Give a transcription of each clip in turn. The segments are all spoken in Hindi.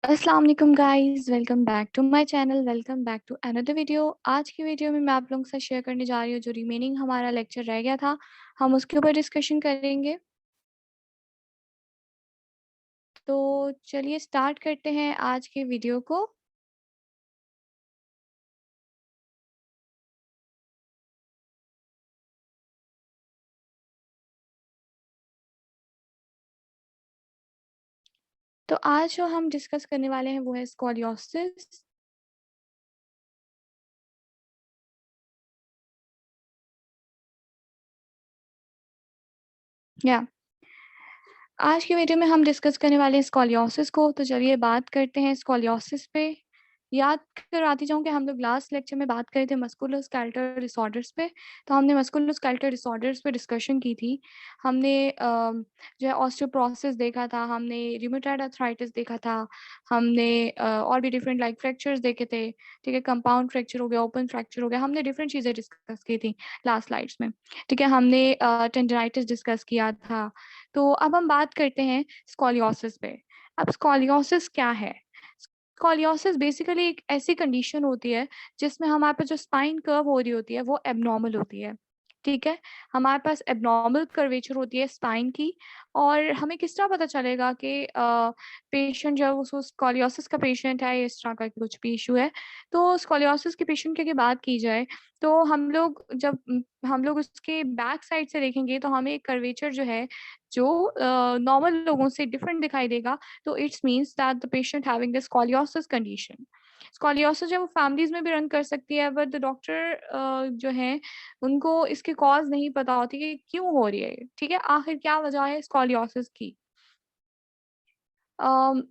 अस्सलाम वालेकुम guys, welcome back to my channel, welcome back to another video. आज की वीडियो में मैं आप लोगों के साथ शेयर करने जा रही हूँ जो रिमेनिंग हमारा लेक्चर रह गया था, हम उसके ऊपर डिस्कशन करेंगे। तो चलिए स्टार्ट करते हैं आज के वीडियो को। तो आज जो हम डिस्कस करने वाले हैं वो है स्कोलियोसिस। या आज की वीडियो में हम डिस्कस करने वाले हैं स्कोलियोसिस को। तो चलिए बात करते हैं स्कोलियोसिस पे। याद कराती जाऊँ कि हम लोग लास्ट लेक्चर में बात कर रहे थे मस्कुलोस्केलेटल डिसऑर्डर्स पे। तो हमने मस्कुलोस्केलेटल डिसऑर्डर्स पे डिस्कशन की थी। हमने जो है ऑस्टियोपोरोसिस देखा था, हमने रूमेटॉइड आर्थराइटिस देखा था, हमने और भी डिफरेंट लाइक फ्रैक्चर्स देखे थे। ठीक है, कंपाउंड फ्रैक्चर हो गया, ओपन फ्रैक्चर हो गया, हमने डिफरेंट चीज़ें डिस्कस की थी लास्ट स्लाइड्स में। ठीक है, हमने टेंडनाइटिस डिस्कस किया था। तो अब हम बात करते हैं स्कोलियोसिस पे। अब स्कोलियोसिस क्या है? स्कोलियोसिस बेसिकली एक ऐसी कंडीशन होती है जिसमें हमारे पास जो स्पाइन कर्व हो रही होती है वो एब्नॉर्मल होती है। ठीक है, हमारे पास एब्नॉर्मल कर्वेचर होती है स्पाइन की। और हमें किस तरह पता चलेगा कि पेशेंट जो है वो स्कोलियोसिस का पेशेंट है या इस तरह का कुछ भी इशू है। तो स्कोलियोसिस के पेशेंट की अगर बात की जाए तो हम लोग उसके बैक साइड से देखेंगे तो हमें कर्वेचर जो है जो नॉर्मल लोगों से डिफरेंट दिखाई देगा। तो it's means that the patient having the scoliosis condition. Scoliosis जो है वो फैमिलीज में भी रन कर सकती है, बट द डॉक्टर जो है उनको इसकी कॉज नहीं पता होती कि क्यों हो रही है। ठीक है, आखिर क्या वजह है स्कोलियोसिस की। अम,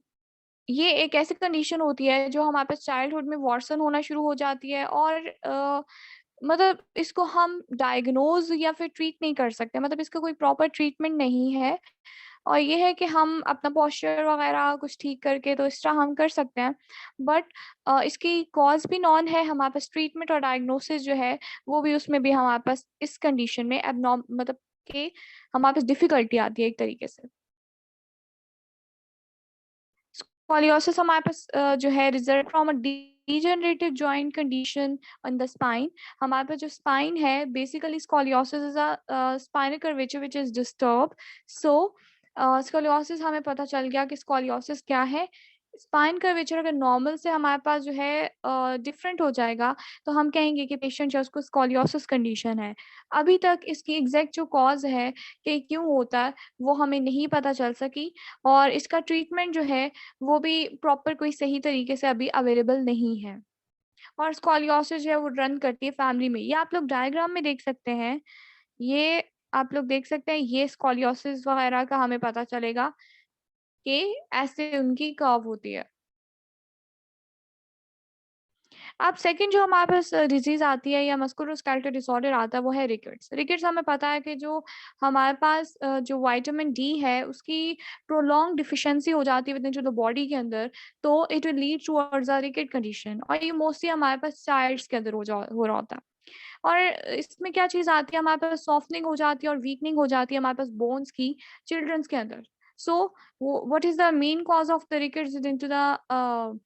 ये एक ऐसी कंडीशन होती है जो हमारे पास चाइल्डहुड में वॉर्सन होना शुरू हो जाती है। और मतलब इसको हम डायग्नोज या फिर ट्रीट नहीं कर सकते, मतलब इसका कोई प्रॉपर ट्रीटमेंट नहीं है। और ये है कि हम अपना पोस्चर वगैरह कुछ ठीक करके तो इस तरह हम कर सकते हैं। बट इसकी कॉज भी नॉन है, हमारे पास ट्रीटमेंट और डायग्नोसिस जो है वो भी, उसमें भी हमारे पास इस कंडीशन में एबनॉर्म मतलब कि हमारे पास डिफिकल्टी आती है एक तरीके से। स्कोलियोसिस हमारे पास जो है result from a degenerative joint condition on the spine। हमारे पास जो स्पाइन है basically scoliosis is a spinal curvature which is disturb. So scoliosis हमें पता चल गया कि स्कोलियोसिस क्या है। स्पाइन कर्वेचर अगर नॉर्मल से हमारे पास जो है डिफरेंट हो जाएगा तो हम कहेंगे कि पेशेंट जो है उसको स्कोलियोसिस कंडीशन है। अभी तक इसकी एग्जैक्ट जो कॉज है कि क्यों होता है वो हमें नहीं पता चल सकी। और इसका ट्रीटमेंट जो है वो भी प्रॉपर कोई सही तरीके से अभी अवेलेबल नहीं है। और स्कोलियोसिस जो है वो रन करती है फैमिली में। ये आप लोग डायग्राम में देख सकते हैं। ये आप लोग देख सकते हैं, ये स्कोलियोसिस वगैरह का हमें पता चलेगा कि ऐसे उनकी कर्व होती है। अब सेकंड जो हमारे पास डिजीज आती है या मस्कुलोस्केलेटल डिसऑर्डर आता है वो है रिकेट्स। रिकेट्स हमें पता है कि जो हमारे पास जो विटामिन डी है उसकी प्रोलॉन्ग डिफिशिएंसी हो जाती है with in to the body के अंदर। तो it will lead towards a ricket condition, और ये मोस्टली हमारे पास चाइल्ड्स के अंदर हो रहा होता है। और इसमें क्या चीज आती है, हमारे पास सॉफ्टनिंग हो जाती है और वीकनिंग हो जाती है हमारे पास बोन्स की चिल्ड्रंस के अंदर। So what is the main cause of the rickets into the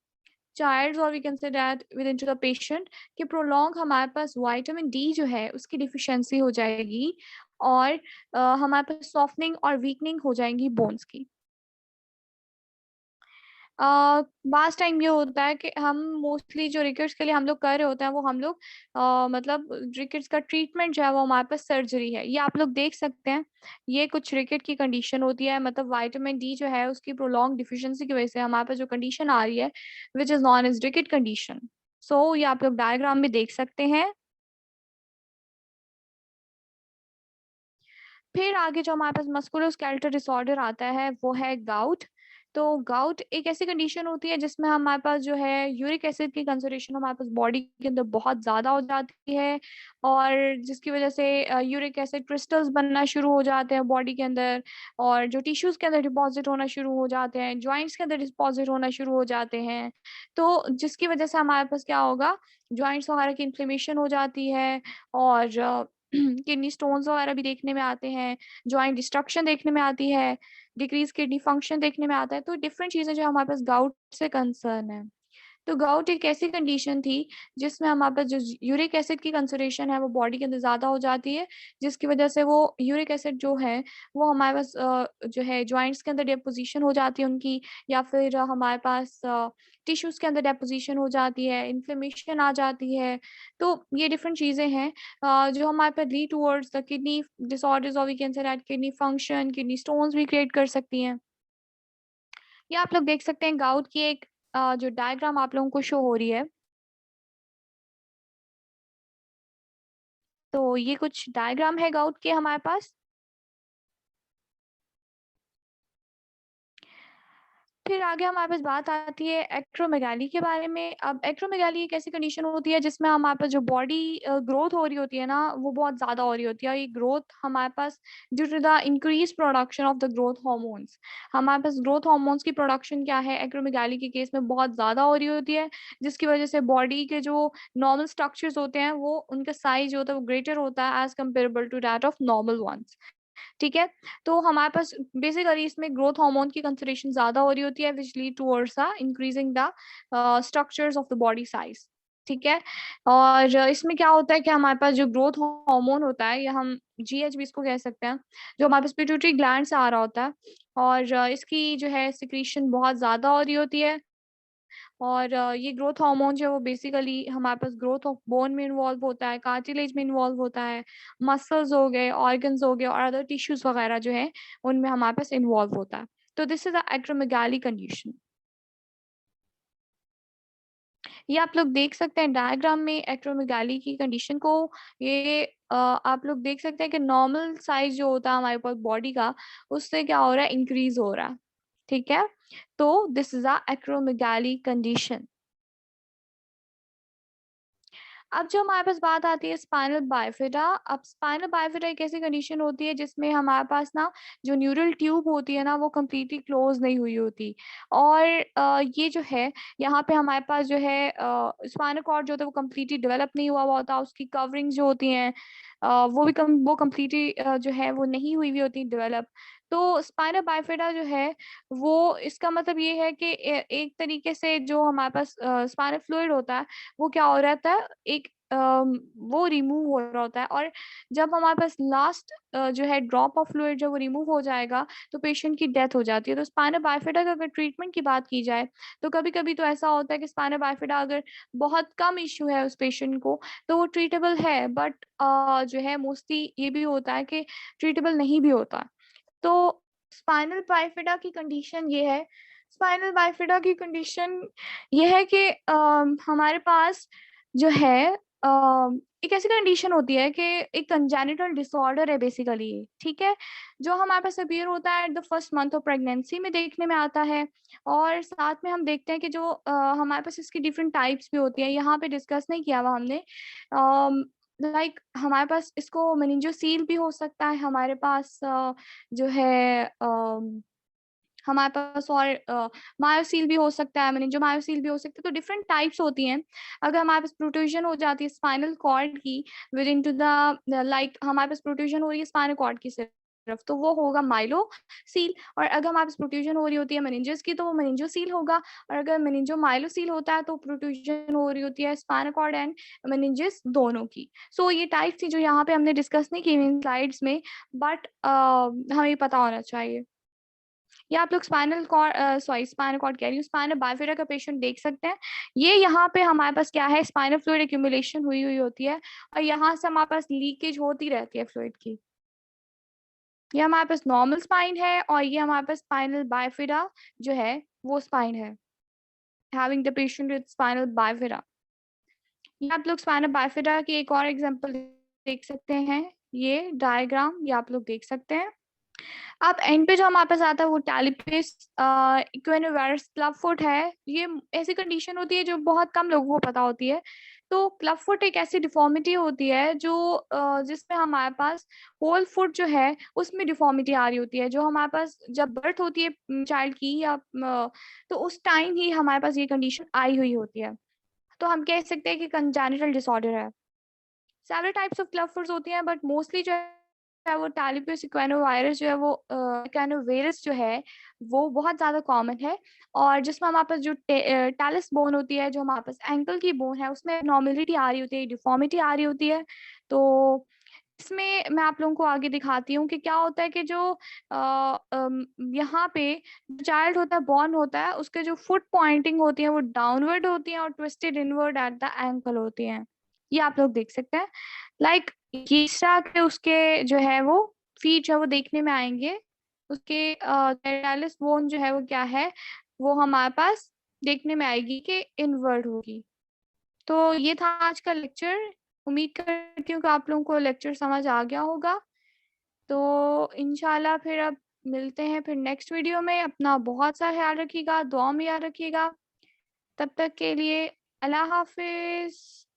child, और we can say that with in to the patient कि प्रोलॉन्ग हमारे पास विटामिन डी जो है उसकी डिफिशियंसी हो जाएगी। और हमारे पास सॉफ्टनिंग और वीकनिंग हो जाएंगी बोन्स की। लास्ट टाइम ये होता है कि हम मोस्टली जो रिकेट्स के लिए हम लोग कर रहे होते हैं वो हम लोग मतलब रिकेट्स का ट्रीटमेंट जो है वो हमारे पास सर्जरी है। ये आप लोग देख सकते हैं, ये कुछ रिकेट की कंडीशन होती है, मतलब विटामिन डी जो है उसकी प्रोलॉन्ग डिफिशियंसी की वजह से हमारे पास जो कंडीशन आ रही है which is known as rickets condition. So ये आप लोग डायग्राम में देख सकते हैं। फिर आगे जो हमारे पास मस्कुलोस्केलेटल डिसऑर्डर आता है वो है गाउट। तो गाउट एक ऐसी कंडीशन होती है जिसमें हमारे पास जो है यूरिक एसिड की कंसंट्रेशन हमारे पास बॉडी के अंदर बहुत ज़्यादा हो जाती है। और जिसकी वजह से यूरिक एसिड क्रिस्टल्स बनना शुरू हो जाते हैं बॉडी के अंदर। और जो टिश्यूज के अंदर डिपॉजिट होना शुरू हो जाते हैं, जॉइंट्स के अंदर डिपॉजिट होना शुरू हो जाते हैं। तो जिसकी वजह से हमारे पास क्या होगा, जॉइंट्स वगैरह की इन्फ्लेमेशन हो जाती है। और किडनी स्टोन्स वगैरह भी देखने में आते हैं, जॉइंट डिस्ट्रक्शन देखने में आती है, डिक्रीज किडनी फंक्शन देखने में आता है। तो डिफरेंट चीज़ें जो हमारे पास गाउट से कंसर्न है। तो गाउट एक ऐसी कंडीशन थी जिसमें हमारे पास जो यूरिक एसिड की कंसंट्रेशन है वो बॉडी के अंदर ज़्यादा हो जाती है, जिसकी वजह से वो यूरिक एसिड जो है वो हमारे पास जो है जॉइंट्स के अंदर डेपोज़िशन हो जाती है उनकी, या फिर हमारे पास टिश्यूज़ के अंदर डेपोज़िशन हो जाती है, इन्फ्लेमेशन आ जाती है। तो ये डिफरेंट चीज़ें हैं जो हमारे पास lead towards the kidney disorders, और we can say that kidney function, kidney stones भी क्रिएट कर सकती हैं। ये आप लोग देख सकते हैं गाउट की एक जो डायग्राम आप लोगों को शो हो रही है। तो ये कुछ डायग्राम है गाउट के हमारे पास। फिर आगे हमारे पास बात आती है एक्रोमेगाली के बारे में। अब एक्रोमेगाली एक ऐसी कंडीशन होती है जिसमें हमारे पास जो बॉडी ग्रोथ हो रही होती है ना, वो बहुत ज़्यादा हो रही होती है, और ये ग्रोथ हमारे पास due to the increase production of the growth hormones. हमारे पास ग्रोथ हार्मोन्स की प्रोडक्शन क्या है, एक्रोमेगाली के केस में बहुत ज़्यादा हो रही होती है, जिसकी वजह से बॉडी के जो नॉर्मल स्ट्रक्चर्स होते हैं वो उनका साइज जो होता है वो ग्रेटर होता है as comparable to that of normal ones. ठीक है? तो हमारे पास बेसिकली इसमें ग्रोथ हार्मोन की कंसंट्रेशन ज़्यादा हो रही होती है, which lead towards increasing the structures of the body size. ठीक है? और इसमें क्या होता है कि हमारे पास जो ग्रोथ हार्मोन होता है, या हम जीएच भी इसको कह सकते हैं, जो हमारे पास पिट्यूटरी ग्लैंड से आ रहा होता है, और इसकी जो है सिक्रीशन बहुत ज़्यादा हो रही होती है। और ये ग्रोथ हार्मोन जो है वो बेसिकली हमारे पास ग्रोथ ऑफ बोन में इन्वॉल्व होता है, कार्टिलेज में इन्वॉल्व होता है, मसल्स हो गए, ऑर्गन्स हो गए, और अदर टिश्यूज वगैरह जो है उनमें हमारे पास इन्वॉल्व होता है। तो this is the acromegaly condition. ये आप लोग देख सकते हैं डायग्राम में एक्रोमेगाली की कंडीशन को। ये आप लोग देख सकते हैं कि नॉर्मल साइज जो होता है हमारे पास बॉडी का, उससे क्या हो रहा है, इंक्रीज हो रहा है। ठीक है? तो this is a acromegaly condition. अब जो हमारे पास बात आती है स्पाइनल बाइफिडा। अब स्पाइनल बाइफिडा एक ऐसी कंडीशन होती है जिसमें हमारे पास ना जो न्यूरल ट्यूब होती है ना वो कम्प्लीटली क्लोज नहीं हुई होती, और ये जो है यहाँ पे हमारे पास जो है स्पाइनल कॉर्ड जो होता है वो कम्प्लीटली डेवलप नहीं हुआ हुआ होता, उसकी कवरिंग जो होती हैं वो कम्प्लीटली जो है वो नहीं हुई हुई होती डेवलप। तो स्पाइनल बाइफिडा जो है वो, इसका मतलब ये है कि एक तरीके से जो हमारे पास स्पाइनल फ्लूइड होता है वो क्या हो रहता है, एक वो रिमूव हो रहा होता है, और जब हमारे पास लास्ट जो है ड्रॉप ऑफ फ्लूइड जब वो रिमूव हो जाएगा तो पेशेंट की डेथ हो जाती है। तो स्पाइनल बाइफिडा का अगर ट्रीटमेंट की बात की जाए तो कभी-कभी तो ऐसा होता है कि स्पाइनल बाइफिडा अगर बहुत कम इश्यू है उस पेशेंट को तो वो ट्रीटेबल है, बट जो है मोस्टली ये भी होता है कि ट्रीटेबल नहीं भी होता। तो स्पाइनल बाइफिडा की कंडीशन ये है, स्पाइनल बाइफिडा की कंडीशन ये है कि हमारे पास जो है एक ऐसी कंडीशन होती है कि एक कंजेनिटल डिसऑर्डर है बेसिकली ये, ठीक है? जो हमारे पास अपीयर होता है at the first month of pregnancy में देखने में आता है, और साथ में हम देखते हैं कि जो हमारे पास इसकी डिफरेंट टाइप्स भी होती हैं, यहाँ पे डिस्कस नहीं किया हुआ हमने। लाइक हमारे पास इसको मेनिंजोसील भी हो सकता है, हमारे पास जो है हमारे पास और मायोसील भी हो सकता है, मेनिंजोमायोसील भी हो सकता है, तो डिफरेंट टाइप्स होती हैं। अगर हमारे पास प्रोट्रूजन हो जाती है स्पाइनल कॉर्ड की विद इनटू द लाइक हमारे पास प्रोट्रूजन हो रही है स्पाइनल कॉर्ड की सिर्फ, तो वो होगा माइलोसील। और अगर हमारे पास प्रोट्रूजन हो रही होती है मेनिंजेस की तो वो मेनिंजोसील होगा, और अगर मेनिंजोमाइलोसील होता है तो प्रोट्रूजन हो रही होती है स्पाइनल कॉर्ड एंड मेनिंजेस दोनों की। सो ये टाइप थी जो यहाँ पे हमने डिस्कस नहीं की इन स्लाइड्स में, बट हमें पता होना चाहिए। या आप लोग स्पाइनल कॉर्ड कह रही हूँ, स्पाइनल बाइफिडा का पेशेंट देख सकते हैं। ये यहाँ पे हमारे पास क्या है, स्पाइनल फ्लूइड एक्यूमुलेशन हुई हुई होती है, और यहाँ से हमारे पास लीकेज होती रहती है फ्लूइड की। ये हमारे पास नॉर्मल स्पाइन है, और ये हमारे पास स्पाइनल बाइफिडा जो है वो स्पाइन है, having the patient with spinal bifida. ये आप लोग स्पाइनल बाइफिडा की एक और एग्जांपल देख सकते हैं, ये डायग्राम ये आप लोग देख सकते हैं। अब एंड पे जो हमारे पास आता है वो टैलिपस इक्विनोवायरस क्लब फुट है। ये ऐसी कंडीशन होती है जो बहुत कम लोगों को पता होती है। तो क्लब फुट एक ऐसी डिफॉर्मिटी होती है जो जिसमें हमारे पास होल फुट जो है उसमें डिफॉर्मिटी आ रही होती है, जो हमारे पास जब बर्थ होती है चाइल्ड की, या तो उस टाइम ही हमारे पास ये कंडीशन आई हुई होती है। तो हम कह सकते हैं कि कंजेनिटल डिसऑर्डर है। सेवरल टाइप्स ऑफ क्लस्टर्स होती हैं, बट मोस्टली जो है वो टैलिपस इक्वेनोवायरस जो है वो इक्वेनोवेरस जो है वो बहुत ज़्यादा कॉमन है। और जिसमें हमारे पास जो टैलिस बोन होती है, जो हमारे पास एंकल की बोन है, उसमें एब्नॉर्मलिटी आ रही होती है, डिफॉर्मिटी आ रही होती है। तो इसमें मैं आप लोगों को आगे दिखाती हूँ कि क्या होता है कि जो यहाँ पे चाइल्ड होता है, बॉर्न होता है, उसके जो फुट पॉइंटिंग होती है वो डाउनवर्ड होती हैं और twisted inward at the ankle होती हैं। ये आप लोग देख सकते हैं। लाइक ईसा के उसके जो है वो फीट जो है वो देखने में आएंगे। उसके टेरिटालिस बोन जो है वो क्या है, वो हमारे पास देखने में आएगी कि इनवर्ड होगी। तो ये था आज का लेक्चर। उम्मीद करती हूँ कि आप लोगों को लेक्चर समझ आ गया होगा। तो इंशाल्लाह फिर अब मिलते हैं फिर नेक्स्ट वीडियो में। अपना बहुत सा ख्याल रखिएगा, दुआ में याद रखिएगा। तब तक के लिए अल्लाह हाफ़िज़।